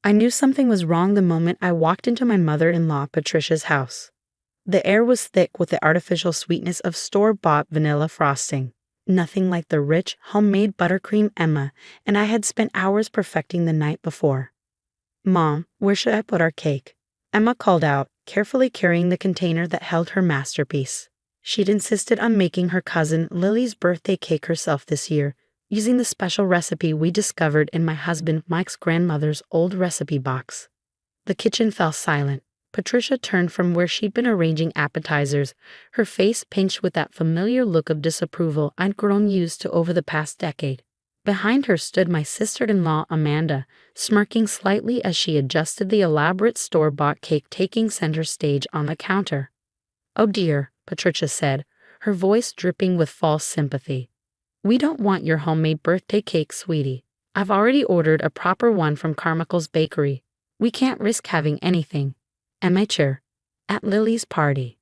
I knew something was wrong the moment I walked into my mother-in-law Patricia's house. The air was thick with the artificial sweetness of store-bought vanilla frosting. Nothing like the rich, homemade buttercream Emma and I had spent hours perfecting the night before. "Mom, where should I put our cake?" Emma called out, carefully carrying the container that held her masterpiece. She'd insisted on making her cousin Lily's birthday cake herself this year, using the special recipe we discovered in my husband Mike's grandmother's old recipe box. The kitchen fell silent. Patricia turned from where she'd been arranging appetizers, her face pinched with that familiar look of disapproval I'd grown used to over the past decade. Behind her stood my sister-in-law Amanda, smirking slightly as she adjusted the elaborate store-bought cake taking center stage on the counter. "Oh dear," Patricia said, her voice dripping with false sympathy. "We don't want your homemade birthday cake, sweetie. I've already ordered a proper one from Carmichael's Bakery. We can't risk having anything amateur at Lily's party."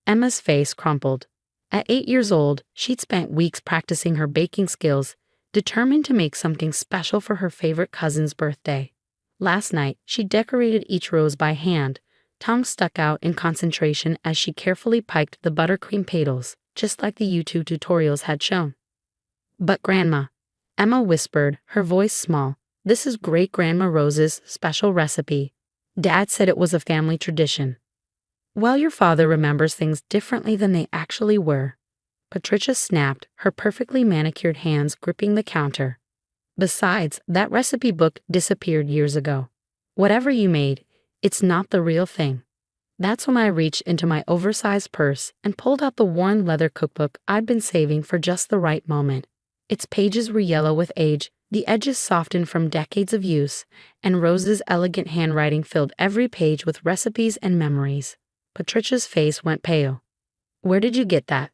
Emma's face crumpled. At 8 years old, she'd spent weeks practicing her baking skills, determined to make something special for her favorite cousin's birthday. Last night, she decorated each rose by hand, tongue stuck out in concentration as she carefully piped the buttercream petals, just like the YouTube tutorials had shown. "But Grandma," Emma whispered, her voice small, "this is Great-Grandma Rose's special recipe. Dad said it was a family tradition." "Well, your father remembers things differently than they actually were." Patricia snapped, her perfectly manicured hands gripping the counter. "Besides, that recipe book disappeared years ago. Whatever you made, it's not the real thing." That's when I reached into my oversized purse and pulled out the worn leather cookbook I'd been saving for just the right moment. Its pages were yellow with age, the edges softened from decades of use, and Rose's elegant handwriting filled every page with recipes and memories. Patricia's face went pale. "Where did you get that?"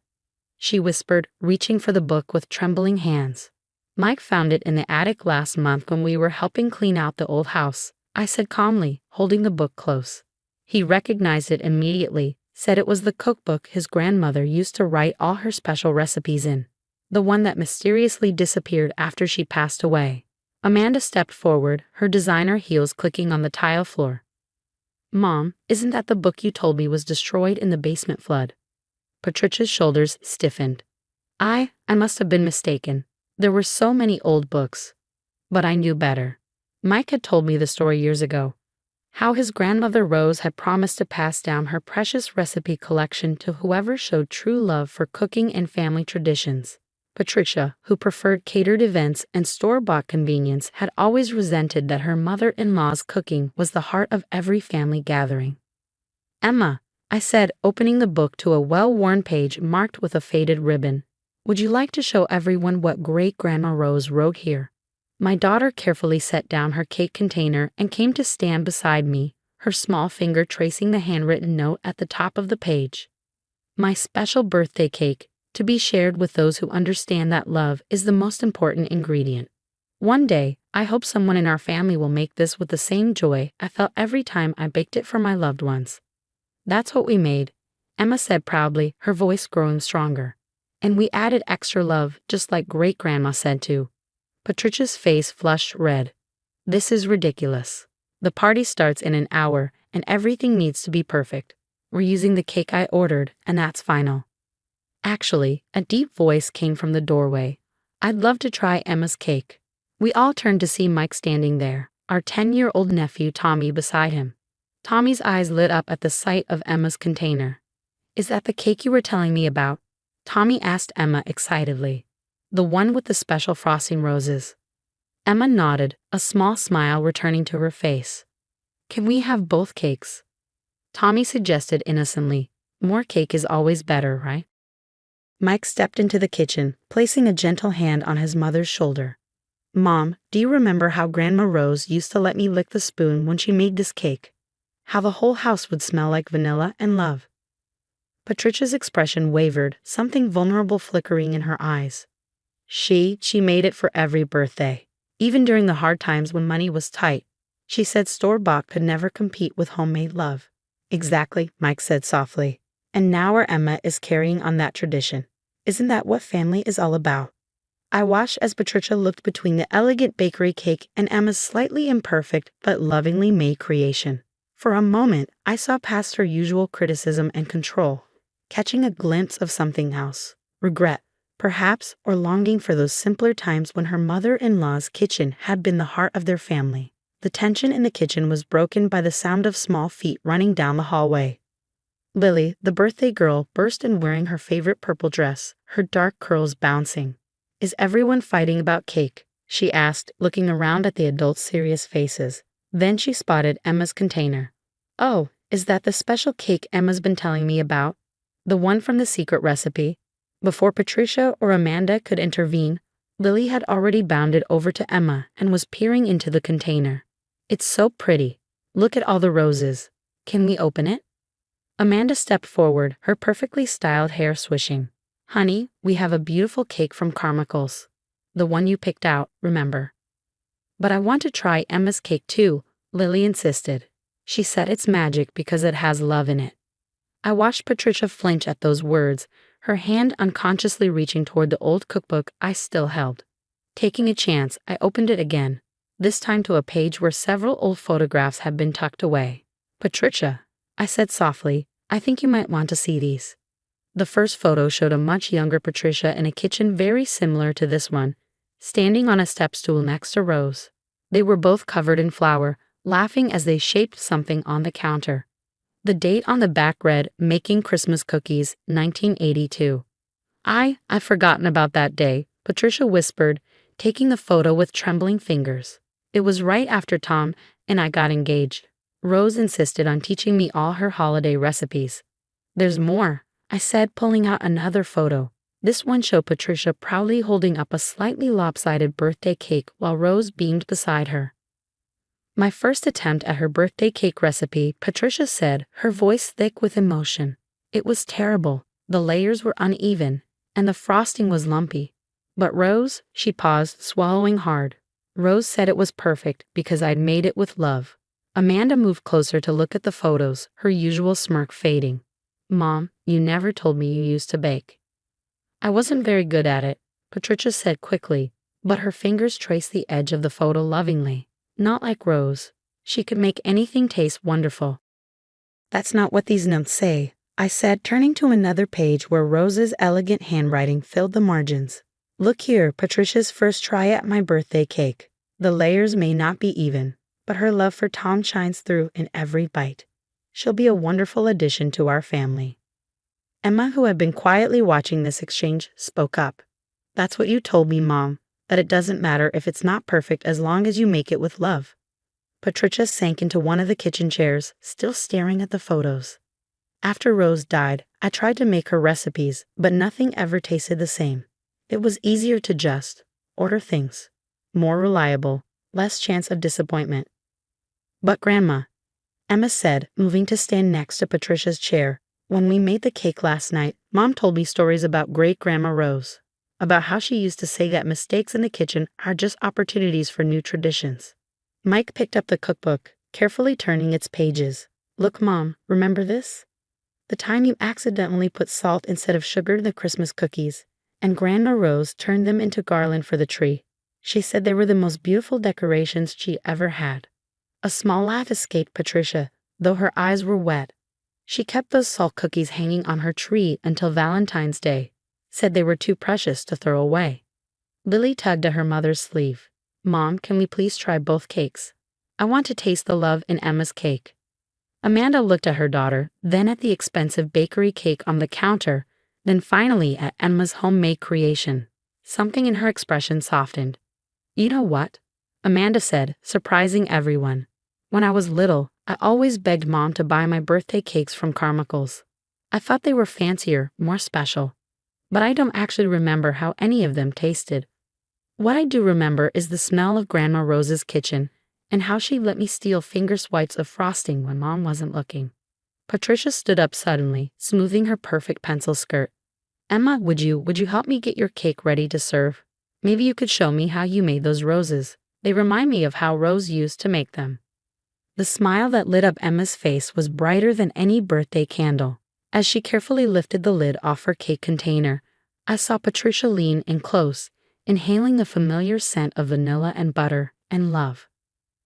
she whispered, reaching for the book with trembling hands. "Mike found it in the attic last month when we were helping clean out the old house," I said calmly, holding the book close. He recognized it immediately, said it was the cookbook his grandmother used to write all her special recipes in. The one that mysteriously disappeared after she passed away. Amanda stepped forward, her designer heels clicking on the tile floor. "Mom, isn't that the book you told me was destroyed in the basement flood?" Patricia's shoulders stiffened. I must have been mistaken. There were so many old books. But I knew better. Mike had told me the story years ago. How his grandmother Rose had promised to pass down her precious recipe collection to whoever showed true love for cooking and family traditions. Patricia, who preferred catered events and store-bought convenience, had always resented that her mother-in-law's cooking was the heart of every family gathering. "Emma," I said, opening the book to a well-worn page marked with a faded ribbon, "would you like to show everyone what Great-Grandma Rose wrote here?" My daughter carefully set down her cake container and came to stand beside me, her small finger tracing the handwritten note at the top of the page. "My special birthday cake, to be shared with those who understand that love is the most important ingredient. One day, I hope someone in our family will make this with the same joy I felt every time I baked it for my loved ones." "That's what we made," Emma said proudly, her voice growing stronger. "And we added extra love, just like Great-Grandma said to." Patricia's face flushed red. "This is ridiculous. The party starts in an hour, and everything needs to be perfect. We're using the cake I ordered, and that's final." Actually, a deep voice came from the doorway. "I'd love to try Emma's cake." We all turned to see Mike standing there, our 10-year-old nephew Tommy beside him. Tommy's eyes lit up at the sight of Emma's container. "Is that the cake you were telling me about?" Tommy asked Emma excitedly. "The one with the special frosting roses?" Emma nodded, a small smile returning to her face. "Can we have both cakes?" Tommy suggested innocently. "More cake is always better, right?" Mike stepped into the kitchen, placing a gentle hand on his mother's shoulder. "Mom, do you remember how Grandma Rose used to let me lick the spoon when she made this cake? How the whole house would smell like vanilla and love?" Patricia's expression wavered, something vulnerable flickering in her eyes. She made it for every birthday. Even during the hard times when money was tight, she said store-bought could never compete with homemade love. "Exactly," Mike said softly. "And now our Emma is carrying on that tradition. Isn't that what family is all about?" I watched as Patricia looked between the elegant bakery cake and Emma's slightly imperfect but lovingly made creation. For a moment, I saw past her usual criticism and control, catching a glimpse of something else. Regret, perhaps, or longing for those simpler times when her mother-in-law's kitchen had been the heart of their family. The tension in the kitchen was broken by the sound of small feet running down the hallway. Lily, the birthday girl, burst in wearing her favorite purple dress, her dark curls bouncing. "Is everyone fighting about cake?" she asked, looking around at the adults' serious faces. Then she spotted Emma's container. "Oh, is that the special cake Emma's been telling me about? The one from the secret recipe?" Before Patricia or Amanda could intervene, Lily had already bounded over to Emma and was peering into the container. "It's so pretty. Look at all the roses. Can we open it?" Amanda stepped forward, her perfectly styled hair swishing. "Honey, we have a beautiful cake from Carmichael's. The one you picked out, remember?" "But I want to try Emma's cake too," Lily insisted. She said it's magic because it has love in it. I watched Patricia flinch at those words, her hand unconsciously reaching toward the old cookbook I still held. Taking a chance, I opened it again, this time to a page where several old photographs had been tucked away. "Patricia," I said softly, "I think you might want to see these." The first photo showed a much younger Patricia in a kitchen very similar to this one, standing on a step stool next to Rose. They were both covered in flour, laughing as they shaped something on the counter. The date on the back read, "Making Christmas Cookies, 1982. I've forgotten about that day," Patricia whispered, taking the photo with trembling fingers. "It was right after Tom and I got engaged. Rose insisted on teaching me all her holiday recipes." "There's more," I said, pulling out another photo. This one showed Patricia proudly holding up a slightly lopsided birthday cake while Rose beamed beside her. "My first attempt at her birthday cake recipe," Patricia said, her voice thick with emotion. "It was terrible. The layers were uneven, and the frosting was lumpy. But Rose," she paused, swallowing hard. "Rose said it was perfect because I'd made it with love." Amanda moved closer to look at the photos, her usual smirk fading. "Mom, you never told me you used to bake." "I wasn't very good at it," Patricia said quickly, but her fingers traced the edge of the photo lovingly. "Not like Rose. She could make anything taste wonderful." "That's not what these notes say," I said, turning to another page where Rose's elegant handwriting filled the margins. "Look here, Patricia's first try at my birthday cake. The layers may not be even, but her love for Tom shines through in every bite. She'll be a wonderful addition to our family." Emma, who had been quietly watching this exchange, spoke up. "That's what you told me, Mom, that it doesn't matter if it's not perfect as long as you make it with love." Patricia sank into one of the kitchen chairs, still staring at the photos. "After Rose died, I tried to make her recipes, but nothing ever tasted the same. It was easier to just order things. More reliable, less chance of disappointment." "But Grandma," Emma said, moving to stand next to Patricia's chair, "when we made the cake last night, Mom told me stories about Great-Grandma Rose, about how she used to say that mistakes in the kitchen are just opportunities for new traditions." Mike picked up the cookbook, carefully turning its pages. "Look, Mom, remember this? The time you accidentally put salt instead of sugar in the Christmas cookies, and Grandma Rose turned them into garland for the tree. She said they were the most beautiful decorations she ever had." A small laugh escaped Patricia, though her eyes were wet. "She kept those salt cookies hanging on her tree until Valentine's Day. Said they were too precious to throw away." Lily tugged at her mother's sleeve. "Mom, can we please try both cakes? I want to taste the love in Emma's cake." Amanda looked at her daughter, then at the expensive bakery cake on the counter, then finally at Emma's homemade creation. Something in her expression softened. "You know what?" Amanda said, surprising everyone. "When I was little, I always begged Mom to buy my birthday cakes from Carmichael's. I thought they were fancier, more special. But I don't actually remember how any of them tasted. What I do remember is the smell of Grandma Rose's kitchen and how she let me steal finger swipes of frosting when Mom wasn't looking." Patricia stood up suddenly, smoothing her perfect pencil skirt. "Emma, would you help me get your cake ready to serve? Maybe you could show me how you made those roses. They remind me of how Rose used to make them." The smile that lit up Emma's face was brighter than any birthday candle. As she carefully lifted the lid off her cake container, I saw Patricia lean in close, inhaling the familiar scent of vanilla and butter and love.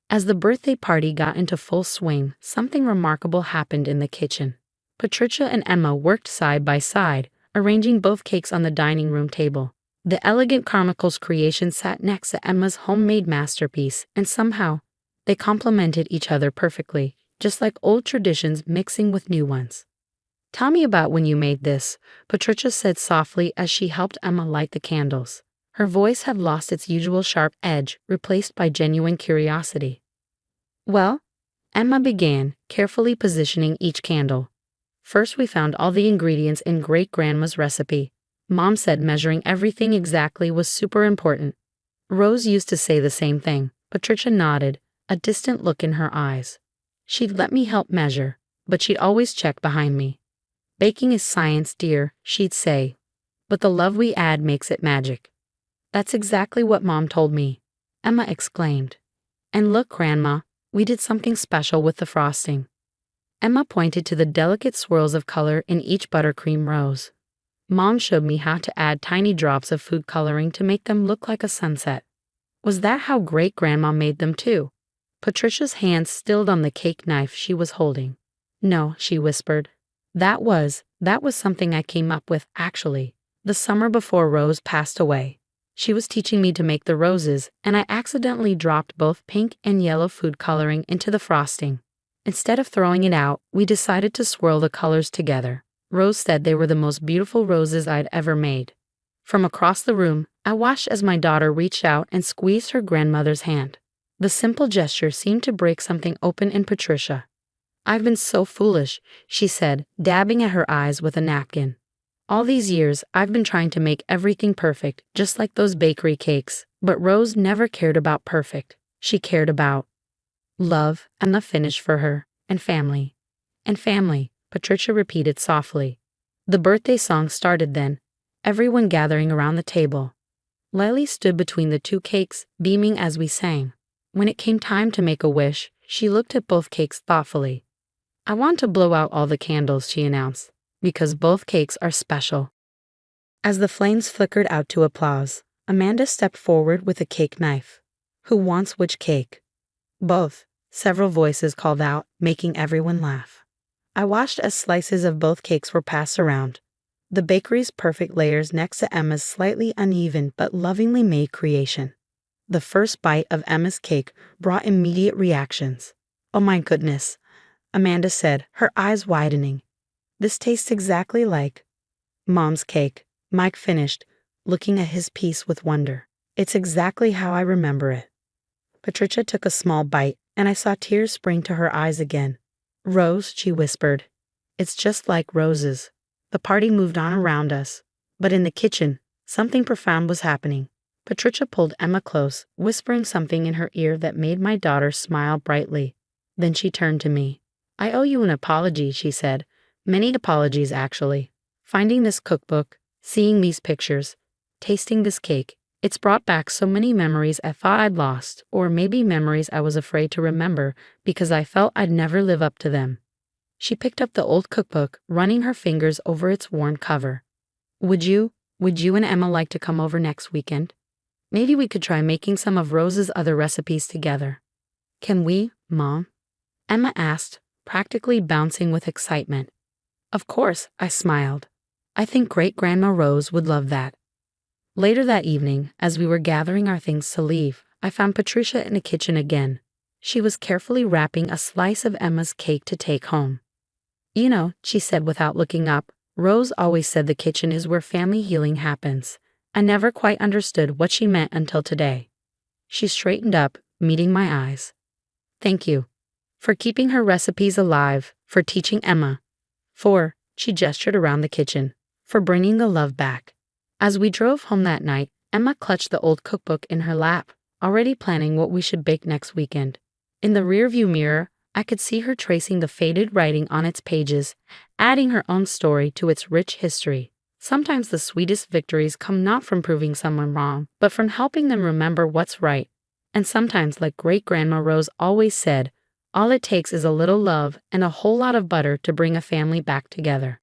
As the birthday party got into full swing, something remarkable happened in the kitchen. Patricia and Emma worked side by side, arranging both cakes on the dining room table. The elegant Carmichael's creation sat next to Emma's homemade masterpiece, and somehow, they complemented each other perfectly, just like old traditions mixing with new ones. "Tell me about when you made this," Patricia said softly as she helped Emma light the candles. Her voice had lost its usual sharp edge, replaced by genuine curiosity. "Well," Emma began, carefully positioning each candle. "First we found all the ingredients in Great-Grandma's recipe. Mom said measuring everything exactly was super important." Rose used to say the same thing. Patricia nodded, a distant look in her eyes. "She'd let me help measure, but she'd always check behind me. 'Baking is science, dear,' she'd say, 'but the love we add makes it magic.'" "That's exactly what Mom told me," Emma exclaimed. "And look, Grandma, we did something special with the frosting." Emma pointed to the delicate swirls of color in each buttercream rose. "Mom showed me how to add tiny drops of food coloring to make them look like a sunset." "Was that how Great-Grandma made them too?" Patricia's hand stilled on the cake knife she was holding. "No," she whispered. That was something I came up with, actually, the summer before Rose passed away. She was teaching me to make the roses, and I accidentally dropped both pink and yellow food coloring into the frosting. Instead of throwing it out, we decided to swirl the colors together. Rose said they were the most beautiful roses I'd ever made. From across the room, I watched as my daughter reached out and squeezed her grandmother's hand. The simple gesture seemed to break something open in Patricia. "I've been so foolish," she said, dabbing at her eyes with a napkin. "All these years, I've been trying to make everything perfect, just like those bakery cakes. But Rose never cared about perfect. She cared about love and the finish for her, and family." "And family," Patricia repeated softly. The birthday song started then, everyone gathering around the table. Lily stood between the two cakes, beaming as we sang. When it came time to make a wish, she looked at both cakes thoughtfully. "I want to blow out all the candles," she announced, "because both cakes are special." As the flames flickered out to applause, Amanda stepped forward with a cake knife. "Who wants which cake?" "Both," several voices called out, making everyone laugh. I watched as slices of both cakes were passed around. The bakery's perfect layers next to Emma's slightly uneven but lovingly made creation. The first bite of Emma's cake brought immediate reactions. "Oh my goodness," Amanda said, her eyes widening. "This tastes exactly like Mom's cake," Mike finished, looking at his piece with wonder. "It's exactly how I remember it." Patricia took a small bite, and I saw tears spring to her eyes again. "Rose," she whispered, "it's just like roses." The party moved on around us, but in the kitchen, something profound was happening. Patricia pulled Emma close, whispering something in her ear that made my daughter smile brightly. Then she turned to me. "I owe you an apology," she said. "Many apologies, actually. Finding this cookbook, seeing these pictures, tasting this cake, it's brought back so many memories I thought I'd lost, or maybe memories I was afraid to remember because I felt I'd never live up to them." She picked up the old cookbook, running her fingers over its worn cover. Would you and Emma like to come over next weekend? Maybe we could try making some of Rose's other recipes together." "Can we, Mom?" Emma asked, practically bouncing with excitement. "Of course," I smiled. "I think Great-Grandma Rose would love that." Later that evening, as we were gathering our things to leave, I found Patricia in the kitchen again. She was carefully wrapping a slice of Emma's cake to take home. "You know," she said without looking up, "Rose always said the kitchen is where family healing happens." I never quite understood what she meant until today. She straightened up, meeting my eyes. "Thank you. For keeping her recipes alive, for teaching Emma. She gestured around the kitchen, for bringing the love back." As we drove home that night, Emma clutched the old cookbook in her lap, already planning what we should bake next weekend. In the rearview mirror, I could see her tracing the faded writing on its pages, adding her own story to its rich history. Sometimes the sweetest victories come not from proving someone wrong, but from helping them remember what's right. And sometimes, like Great-Grandma Rose always said, all it takes is a little love and a whole lot of butter to bring a family back together.